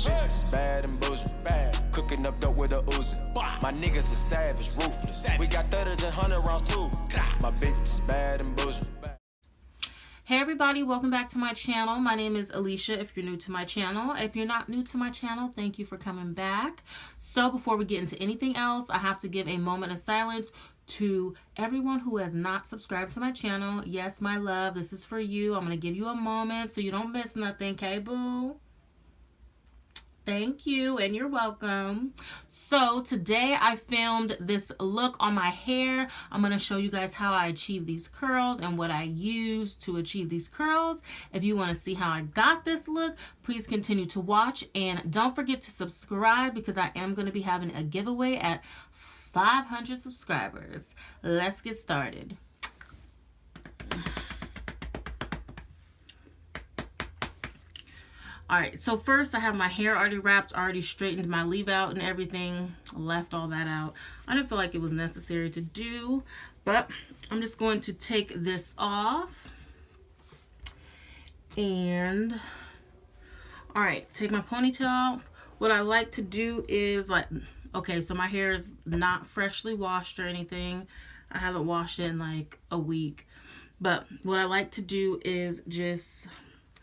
This shit is bad and boozing. Cooking up dope with a Uzi. My niggas are savage, ruthless. We got 30s and 100 rounds too. My bitch is bad and boozing. Hey everybody, welcome back to my channel. My name is Alicia if you're new to my channel. If you're not new to my channel, thank you for coming back. So before we get into anything else, I have to give a moment of silence to everyone who has not subscribed to my channel. Yes, my love, this is for you. I'm going to give you a moment so you don't miss nothing, okay, boo? Thank you, and you're welcome. So today I filmed this look on my hair. I'm going to show you guys how I achieve these curls and what I use to achieve these curls. If you want to see how I got this look, please continue to watch, and don't forget to subscribe because I am going to be having a giveaway at 500 subscribers. Let's get started. Alright, so first I have my hair already wrapped, already straightened my leave out and everything. Left all that out. I didn't feel like it was necessary to do, but I'm just going to take this off. And, alright, take my ponytail off. What I like to do is okay, so my hair is not freshly washed or anything. I haven't washed it in like a week. But what I like to do is just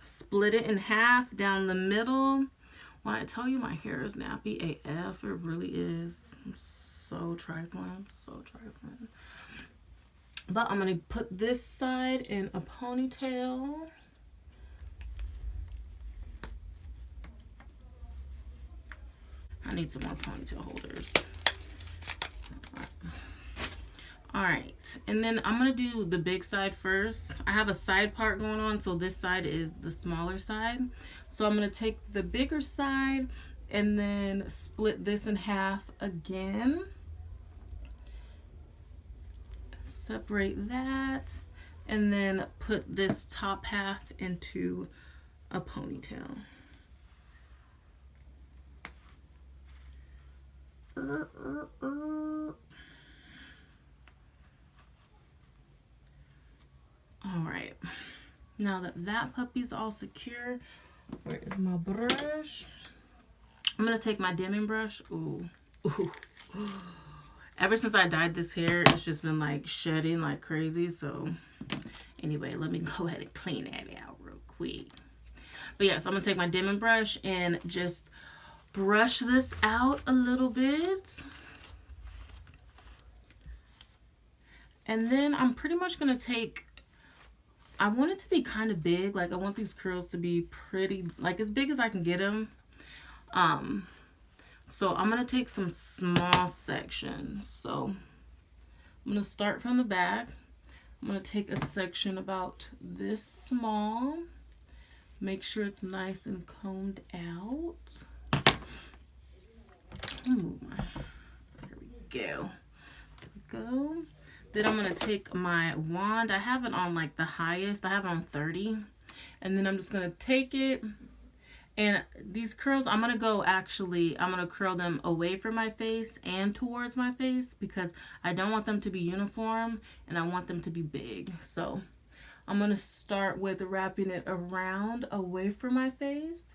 split it in half down the middle. When I tell you my hair is nappy AF, it really is. I'm so trifling, But I'm going to put this side in a ponytail. I need some more ponytail holders. Alright, and then I'm going to do the big side first. I have a side part going on, so this side is the smaller side. So I'm going to take the bigger side and then split this in half again. Separate that, and then put this top half into a ponytail. Alright, now that that puppy's all secure, where is my brush? I'm going to take my dimming brush. Ooh. Ever since I dyed this hair, it's just been like shedding like crazy. So anyway, let me go ahead and clean that out real quick. But yes, I'm going to take my dimming brush and just brush this out a little bit. And then I'm pretty much going to take, I want it to be kind of big. Like I want these curls to be pretty, like as big as I can get them. So I'm going to take some small sections. So I'm going to start from the back. I'm going to take a section about this small. Make sure it's nice and combed out. Move my, there we go. There we go. Then I'm going to take my wand. I have it on like the highest. I have it on 30. And then I'm just going to take it. And these curls, I'm going to curl them away from my face and towards my face because I don't want them to be uniform and I want them to be big. So I'm going to start with wrapping it around away from my face.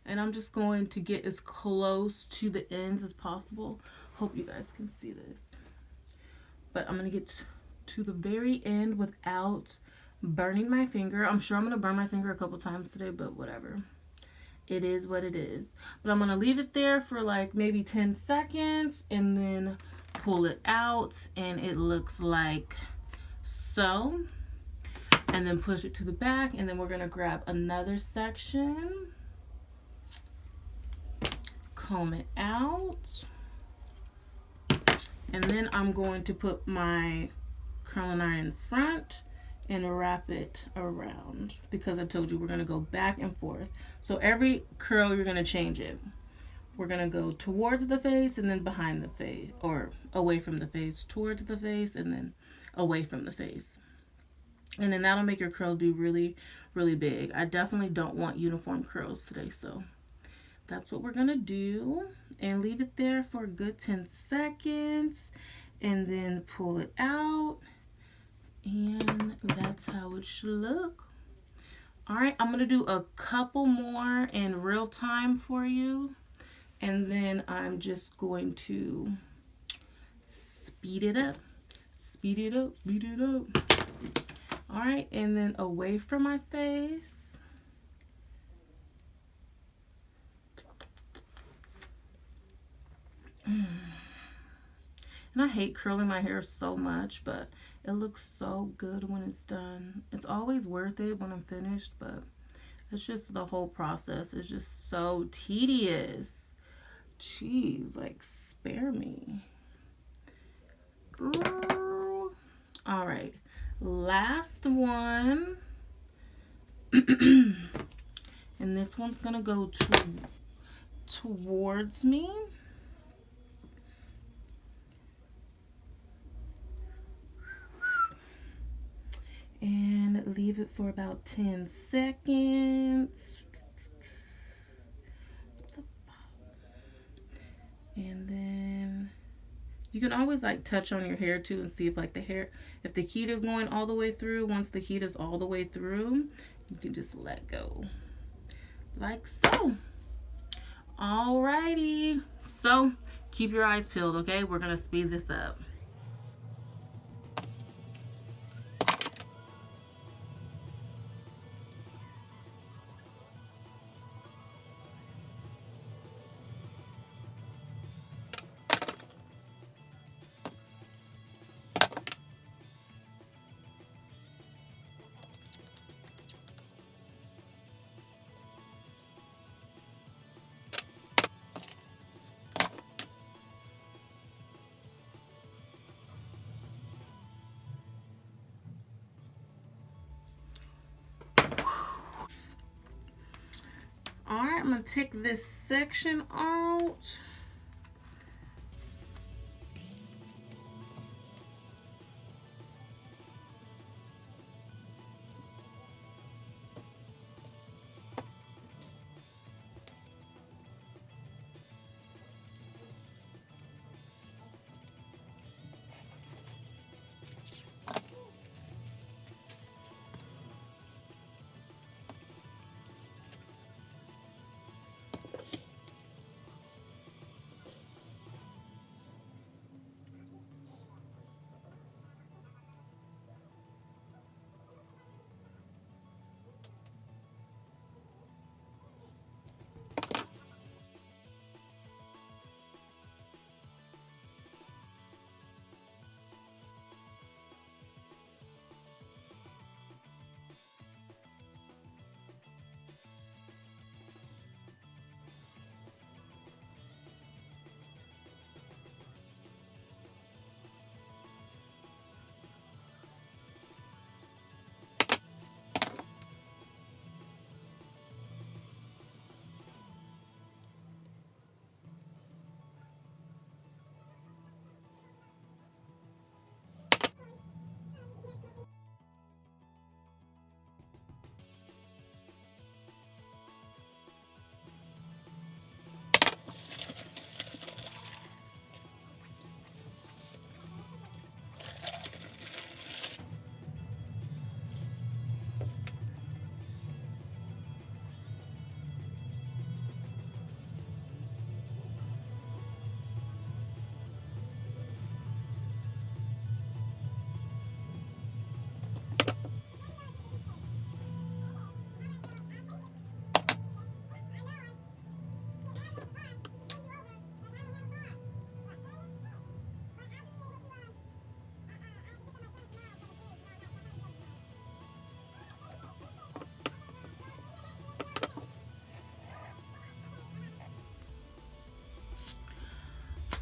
And I'm just going to get as close to the ends as possible. Hope you guys can see this. But I'm going to get to the very end without burning my finger. I'm sure I'm going to burn my finger a couple times today, but whatever. It is what it is. But I'm going to leave it there for like maybe 10 seconds and then pull it out. And it looks like so. And then push it to the back. And then we're going to grab another section. Comb it out. And then I'm going to put my curling iron in front and wrap it around because I told you we're going to go back and forth. So every curl you're going to change it. We're going to go towards the face and then behind the face, or away from the face, towards the face and then away from the face. And then that'll make your curls be really, really big. I definitely don't want uniform curls today, so that's what we're going to do. And leave it there for a good 10 seconds. And then pull it out. And that's how it should look. All right, I'm going to do a couple more in real time for you. And then I'm just going to speed it up. Speed it up, speed it up. All right, and then away from my face. And I hate curling my hair so much, but it looks so good when it's done. It's always worth it when I'm finished, but it's just the whole process is just so tedious. Jeez, like spare me. Girl. All right, last one. And this one's gonna go towards me. And leave it for about 10 seconds. And then you can always like touch on your hair too and see if like the hair, if the heat is going all the way through. Once the heat is all the way through, you can just let go like so. Alrighty, so keep your eyes peeled, okay? We're gonna speed this up. All right, I'm gonna take this section out.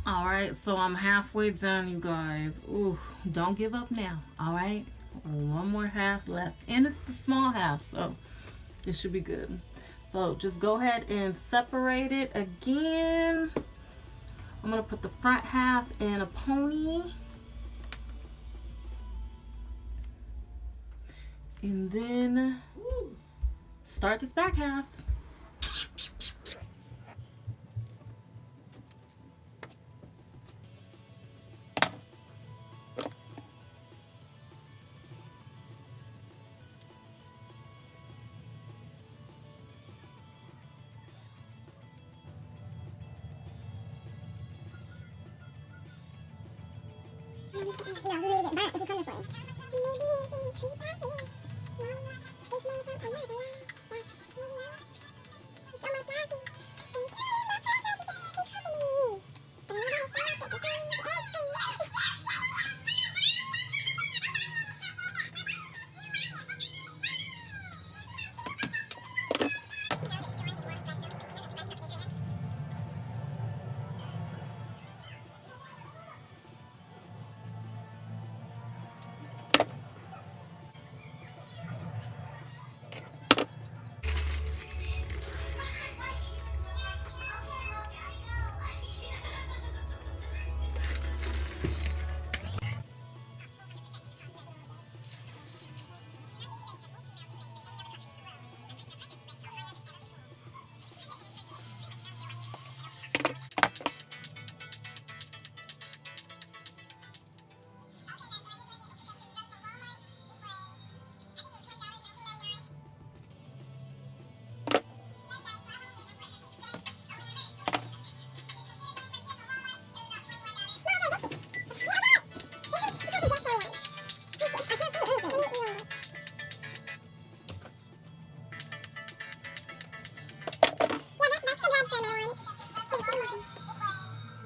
All right, so I'm halfway done, you guys. Ooh, don't give up now. All right, one more half left, and it's the small half, so it should be good. So just go ahead and separate it again. I'm gonna put the front half in a pony, and then start this back half.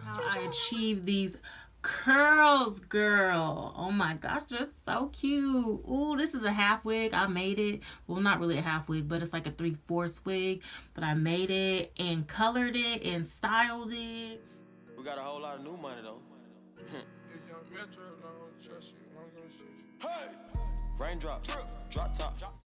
How I achieve these curls, girl. Oh my gosh, they're so cute. Ooh, this is a half wig. I made it. Well, not really a half wig, but it's like a 3/4 wig. But I made it and colored it and styled it. We got a whole lot of new money though. Hey! Raindrop, drop top.